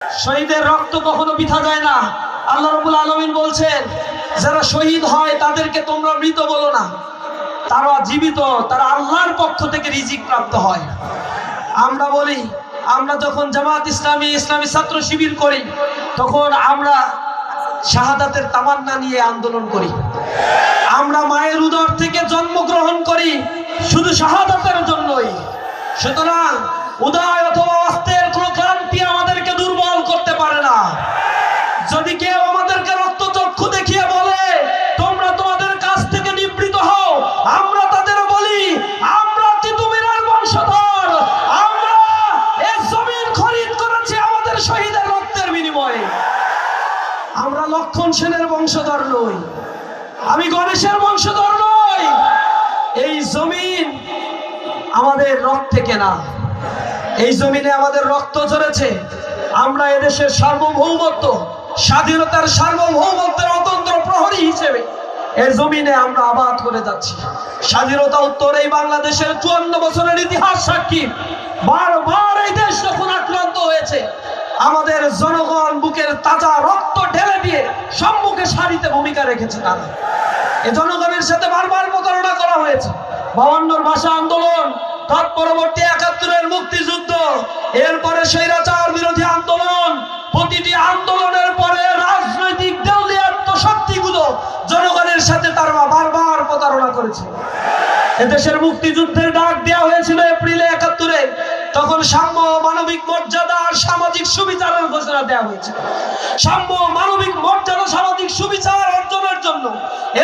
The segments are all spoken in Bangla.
শহীদের রক্ত কখনো বৃথা যায় না। আল্লাহ রাব্বুল আলামিন বলছেন, যারা শহীদ হয় তাদেরকে তোমরা মৃত বলো না, তারা জীবিত, তারা আল্লাহর পক্ষ থেকে রিজিক প্রাপ্ত হয়। আমরা বলি, আমরা যখন জামাত ইসলামী ছাত্র শিবির করি, তখন আমরা শাহাদাতের তামান্না নিয়ে আন্দোলন করি। আমরা মায়ের উদর থেকে জন্মগ্রহণ করি শুধু শাহাদাতের জন্যই। সুতরাং উদয় অথবা অস্ত্রের কোন ক্রান্তি আমাদেরকে দুর্বল করতে পারে না। যদি কেউ আমাদেরকে রক্তচক্ষু দেখিয়ে বলে তোমরা তোমাদের কাছ থেকে নিবৃত হও, আমরা তাদের বলি আমরা তিতুমিরের বংশধর, আমরা এই জমিন খরিদ করেছি আমাদের শহীদের রক্তের বিনিময়ে। আমরা লক্ষণ সেনের বংশধর নই, আমি গণেশের বংশধর নই। এই জমিন আমাদের রক্তে কেনা, এই জমিনে আমাদের রক্ত ঝরেছে। আমরা এদেশের সার্বভৌমত্ব, স্বাধীনতার সার্বভৌমত্বের অতন্ত্র প্রহরী হিসেবে এই জমিনে আমরা আবাদ করে যাচ্ছি। স্বাধীনতা উত্তর এই বাংলাদেশের 54 বছরের ইতিহাস সাক্ষী। বারবার এই দেশ যখন আক্রান্ত হয়েছে, আমাদের জনগণ বুকের তাজা রক্ত ঢেলে দিয়ে সম্মুখে সারিতে ভূমিকা রেখেছে। তারা এই জনগণের সাথে বারবার প্রতারণা করা হয়েছে। 52 ভাষা আন্দোলন, তৎপরবর্তী 71-এর মুক্তিযুদ্ধ, এরপরে স্বৈরাচার বিরোধী আন্দোলন, প্রতিটি আন্দোলনের পরে রাজনৈতিক দেউলিয়াত্ব শক্তিগুলো জনগণের সাথে তারা বারবার প্রতারণা করেছে। এদেশের মুক্তিযুদ্ধের ডাক দেওয়া হয়েছিল এপ্রিলে 71-এ, তখন সাম্য, মানবিক মর্যাদা আর সামাজিক সুবিচারের ঘোষণা দেওয়া হয়েছিল। সাম্য, মানবিক মর্যাদা, সামাজিক সুবিচার অর্জনের জন্য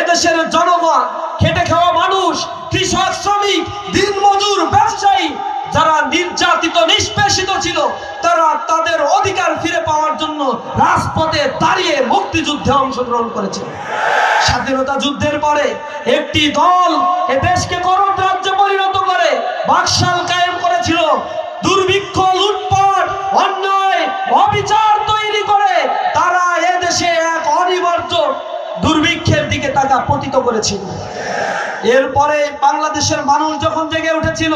এদেশের জনগণ, খেটে খাওয়া মানুষ, কৃষক, শ্রমিক, দিনমজুর, ব্যবসায়ী যারা নির্যাতিত, নিষ্পেষিত ছিল, তারা তাদের অধিকার ফিরে পাওয়ার জন্য রাজপথে দাঁড়িয়ে মুক্তিযুদ্ধে অংশগ্রহণ করেছে। স্বাধীনতা যুদ্ধের পরে একটি দল এ দেশকে করুণ রাজ্যে পরিণত করে বাকশাল কায়েম করেছিল। দুর্ভিক্ষ, লুটপাট, অন্যায়, অবিচার তৈরি করে তারা এদেশে এক অনিবার্য দুর্ভিক্ষের দিকে তাকে পতিত করেছিল। এরপরে বাংলাদেশের মানুষ যখন জেগে উঠেছিল,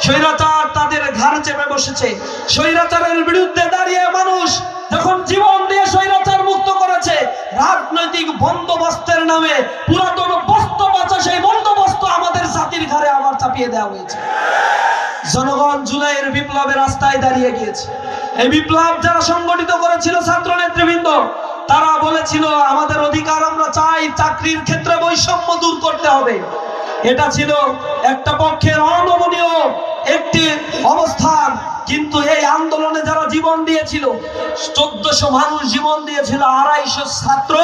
স্বৈরাচার তাদের ঘাড় চেপে বসেছে। স্বৈরাচারের বিরুদ্ধে দাঁড়িয়ে মানুষ যখন জীবন দিয়ে স্বৈরাচার মুক্ত করেছে, রাজনৈতিক বন্দোবস্তের নামে পুরাতন বস্তু বাঁচা সেই বন্দোবস্ত আমাদের জাতির ঘাড়ে আবার চাপিয়ে দেওয়া হয়েছে। জনগণ জুলাইয়ের বিপ্লবের রাস্তায় দাঁড়িয়ে গিয়েছে। এই বিপ্লব যারা সংগঠিত করেছিল ছাত্র নেতৃবৃন্দ, তারা বলেছিল আমাদের অধিকার আমরা চাই, চাকরির ক্ষেত্রে বৈষম্য দূর করতে হবে। এটা ছিল একটা পক্ষের অনমনীয় একটি অবস্থান। কিন্তু এই আন্দোলনে যারা জীবন দিয়েছিল, 1400 মানুষ জীবন দিয়েছিল, 250 ছাত্র,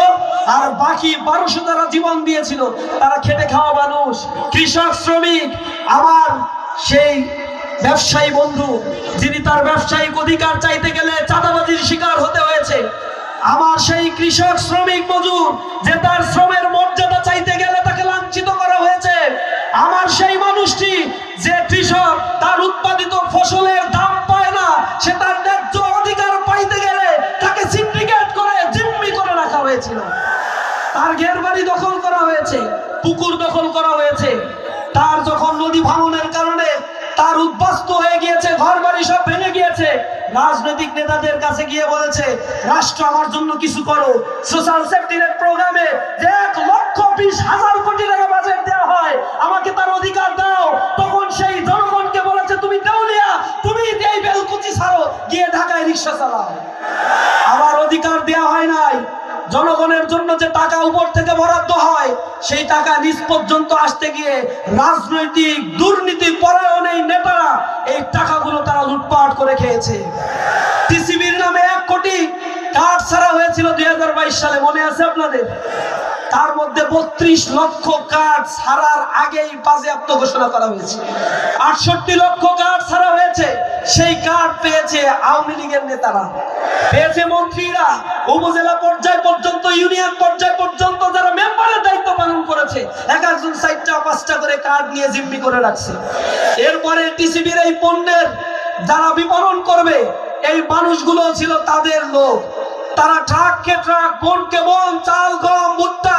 আর বাকি 1200 যারা জীবন দিয়েছিল তারা খেটে খাওয়া মানুষ, কৃষক, শ্রমিক। আমার সেই ব্যবসায়ী বন্ধু যিনি তার ব্যবসায়িক অধিকার চাইতে গেলে চাঁদাবাজির শিকার হতে হয়েছে, আমার সেই কৃষক, শ্রমিক, মজুর যে তার শ্রমের মর্যাদা চাইতে গেলে তাকে লাঞ্ছিত করা হয়েছে, আমার সেই মানুষটি যে কৃষক তার উৎপাদিত ফসলের দাম পায় না, সে তার ন্যায্য অধিকার পাইতে গেলে তাকে সিন্ডিকেট করে জিম্মি করে রাখা হয়েছিল। তার ঘের বাড়ি দখল করা হয়েছে, পুকুর দখল করা হয়েছে। তার যখন নদী ভাঙনের কারণে তার উদ্বাস্ত হয়ে গিয়েছে, ঘর বাড়ি সব ভেঙে গিয়েছে, রাজনৈতিক নেতাদের কাছে গিয়ে বলেছে রাষ্ট্র আমার জন্য কিছু করো। সোশ্যাল সেফটি নেট প্রোগ্রামে 1,20,000 কোটি টাকা বাজেট দেওয়া হয়, আমাকে তার অধিকার দাও। তখন সেই জনগণকে বলেছে তুমি দেউলিয়া, তুমি এই বেলকুচি ছাড়ো, গিয়ে ঢাকায় রিক্সা চালাও। আবার অধিকার দেওয়া হয় নাই। জনগণের জন্য যে টাকা উপর থেকে বরাদ্দ হয়, সেই টাকা নিজ পর্যন্ত আসতে গিয়ে রাজনৈতিক দুর্নীতি পরায়ণ এই নেতারা এই টাকাগুলো তারা লুটপাট করে খেয়েছে। টিসিবির নামে 1 কোটি কার্ড ছাড়া হয়েছিল 2022 সালে, মনে আছে আপনাদের? তার মধ্যে 32 লক্ষ কার্ড ছাড়ার আগেই বাজেয়াপ্ত ঘোষণা করা হয়েছে। 68 লক্ষ কার্ড ছাড়া হয়েছে। সেই কার্ড পেয়েছে আওয়ামী লীগের নেতারা, পেয়েছে মন্ত্রীরা, উপজেলা পর্যায় পর্যন্ত, ইউনিয়ন পর্যায় পর্যন্ত যারা মেম্বারের দায়িত্ব পালন করেছে, এক একজন 4টা-5টা করে কার্ড নিয়ে জিম্মি করে রাখছে। এরপরে টিসিবির এই পণ্যের যারা বিপণন করবে, এই মানুষগুলো ছিল তাদের লোক। তারা ট্রাককে ট্রাক, বনকে বন, চাল, গম, ভুট্টা,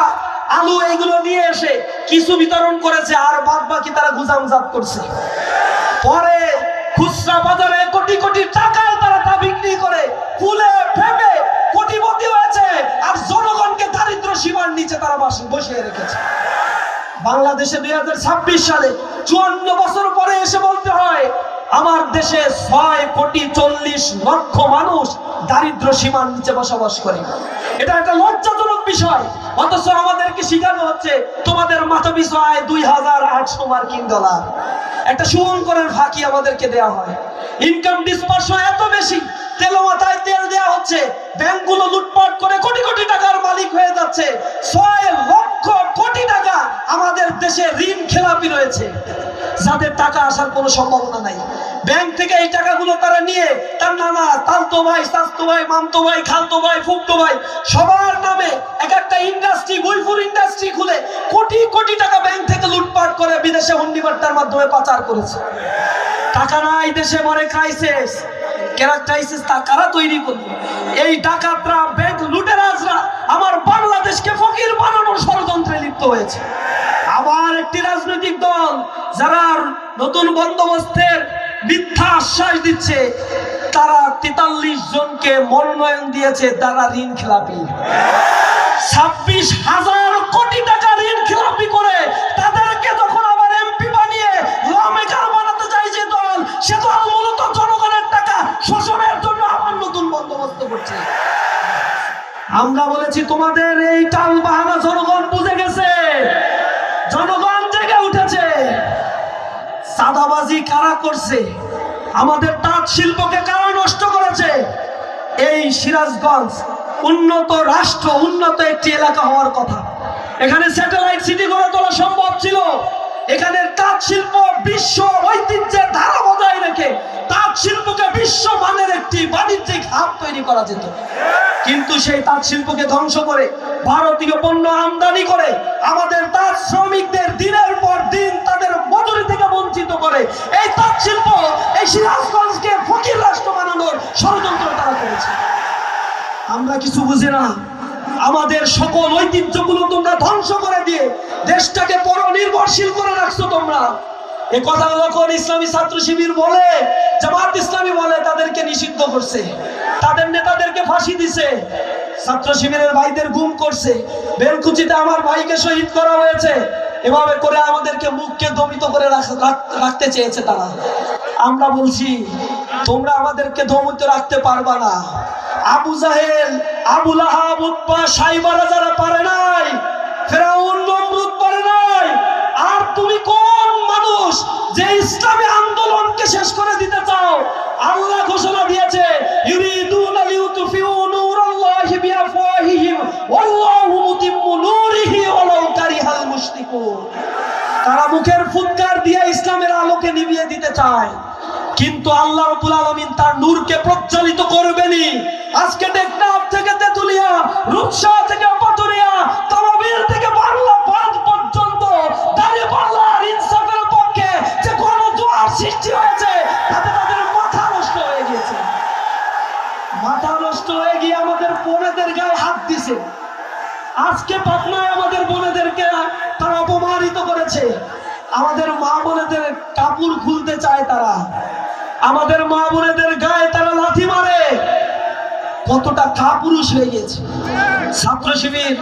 আলু এইগুলো নিয়ে এসে কিছু বিতরণ করেছে, আর বাদ বাকি তারা গুজামজাত করছে। পরে খুচরা বাজারে কোটি কোটি টাকায় তারা বিক্রি করে ফুলে ফেপে কোটিপতি হয়েছে, আর জনগণকে দারিদ্র সীমার নিচে তারা বসিয়ে রেখেছে। বাংলাদেশে 2026 সালে 54 বছর পরে এসে বলতে হয় আমার দেশে 6,40,00,000 মানুষ দারিদ্র সীমার নিচে বসবাস করে। এটা একটা লজ্জাজনক বিষয়। অথচ আমাদেরকে শেখানো হচ্ছে তোমাদের মাথা পিছু আয় $2,800। একটা শুভঙ্করের ফাঁকি আমাদেরকে দেওয়া হয়। ইনকাম ডিসপারশন এত বেশি, তেল মাথায় তেল দেওয়া হচ্ছে, ব্যাংকগুলো লুটপাট করে কোটি কোটি টাকার মালিক হয়ে যাচ্ছে। 6 লক্ষ কোটি টাকা আমাদের দেশে ঋণ খেলাপি রয়েছে, যাদের টাকা আসার কোনো সম্ভাবনা নাই। ব্যাংক থেকে এই টাকাগুলো তারা নিয়ে তার নানা, তালতো ভাই, চাচতো ভাই, মামতো ভাই, খালতো ভাই, ফুফতো ভাই সবার নামে এক একটা ইন্ডাস্ট্রি, বইফুর ইন্ডাস্ট্রি খুলে কোটি কোটি টাকা ব্যাংক থেকে লুটপাট করে বিদেশে হুন্ডি বাট্টার মাধ্যমে পাচার করেছে। টাকা নাই দেশে, মরে ক্রাইসিস। ক্রাইসিস তা কারা তৈরি করবে? এই ডাকাতরা, ব্যাংক লুটেরাজরা আমার বাংলাদেশকে ফকির বানানোর ষড়যন্ত্রে লিপ্ত হয়েছে। আবার একটি রাজনৈতিক দল যারা নতুন বন্দোবস্তের মিথ্যা আশ্বাস দিচ্ছে, তারা 43 জনকে মনোনয়ন দিয়েছে, তারা ঋণ খেলাপি। 26,000 কোটি টাকা ঋণ খেলাপি করে তাদেরকে যখন আবার এমপি বানিয়ে লমেকার বানাতে চাই যে দল, সে দল মূলত জনগণের টাকা শোষণের জন্য আবার নতুন বন্দোবস্ত করছে। আমরা বলেছি তোমাদের এই টাল বাহানা জনগণ বুঝে গেছে, জনগণ জেগে উঠেছে। চাঁদাবাজি কারা করছে, আমাদের তাঁত শিল্পকে কারা নষ্ট করেছে? এই সিরাজগঞ্জ উন্নত রাষ্ট্র, উন্নত একটি এলাকা হওয়ার কথা। এখানে স্যাটেলাইট সিটি গড়ে তোলা সম্ভব ছিল। এখানে তাঁত শিল্প বিশ্ব ঐতিহ্যের ধারা বজায় রেখে তাঁত শিল্পকে বিশ্বমানের একটি বাণিজ্যিক হাব তৈরি করা যেত। কিন্তু সেই তাঁত শিল্পকে ধ্বংস করে ভারতীয় পণ্য আমদানি করে আমাদের তাঁত শ্রমিকদের দিনের পর দিন তাদের মজুরি থেকে বঞ্চিত করে এই তাঁত শিল্প, এই সিরাজগঞ্জকে ফকির রাষ্ট্র বানানোর ষড়যন্ত্র তারা করেছে। আমরা কিছু বুঝি না। আমাদের সকল ঐতিহ্যগুলো তোমরা ধ্বংস করে দিয়ে দেশটাকে পরনির্ভরশীল করে রাখছো তোমরা। এই কথা যখন ইসলামী ছাত্র শিবির বলে, জামাত ইসলামী বলে, তাদেরকে নিষিদ্ধ করছে, তাদের নেতাদেরকে ফাঁসি দিছে, ছাত্র শিবিরের ভাইদের গুম করছে, বেলকুচিতে আমার ভাইকে শহীদ করা হয়েছে। এভাবে করে আমাদেরকে মুখকে দমিত করে রাখতে চেয়েছে তারা। আমরা বলছি তোমরা আমাদেরকে দমিত রাখতে পারবা না। আবু জাহেল, আবু লাহাব, উতবা, সাইবারা যারা পারে নাই, ফেরাউন, নমরুদ পারে নাই, আর তুমি কোন মানুষ যে ইসলামী আন্দোলনকে শেষ করে দিতে চাও? আল্লাহ ঘোষণা দিয়েছে ইউরিদুনা লিউতফিউ নূরাল্লাহি বিআফওয়াহিহিম ওয়াল্লাহু মুতিম্মু নূরিহি ওয়ালাউ কারিহাল মুশরিকুন। তারা মুখের ফুৎকার দিয়ে ইসলামের আলোকে নিভিয়ে দিতে চায়, কিন্তু আল্লাহ রাব্বুল আলামিন তার নূরকে প্রজ্বলিত করবেনই। আজকে টেকনাফ থেকে তেতুলিয়া, রূপসা থেকে পাতুরিয়া, তারাবির থেকে বাংলা বাঁধ পর্যন্ত দাঁড়িপাল্লার ইনসাফের পক্ষে যে গণজোয়ার সৃষ্টি হয়েছে, তাতে তাদের মাথা নষ্ট হয়ে গিয়েছে। মাথা নষ্ট হয়ে গিয়ে আমাদের বোনেদের গায়ে হাত দিছে। আজকে পাটনায় আমাদের বোনেদেরকে তারা অপমানিত করেছে। আমাদের মা বোনেদের কাপড় খুলতে চায় তারা, আমাদের মা বোনেদের গায়ে তারা লাথি মারে। কতটা কাপুরুষ হয়ে গেছে। ছাত্র শিবির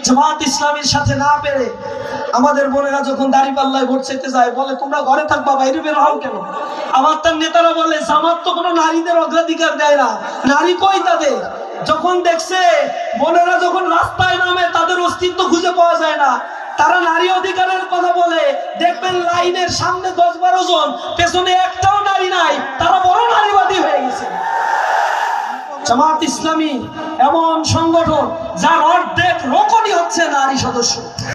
জামাত ইসলামীর সাথে না পেরে আমাদের বোনেরা যখন দাঁড়িপাল্লায় ভোট চাইতে যায়, বলে তোমরা ঘরে থাকবা, বাইরে বের হও কেন? আবার তার নেতারা বলে জামাত তো কোনো নারীদের অগ্রাধিকার দেয় না, নারী কই তাদের? যখন দেখছে বোনেরা যখন রাস্তায় নামে তাদের অস্তিত্ব খুঁজে পাওয়া যায় না, তারা নারী অধিকারের কথা বলে, দেখবেন লাইনের সামনে 10-12 জন, পেছনে একটাও নারী নাই, তারা বড় নারীবাদী হয়ে গেছে। জামাত ইসলামী এমন সংগঠন যার অর্ধেক রকমই হচ্ছে নারী সদস্য।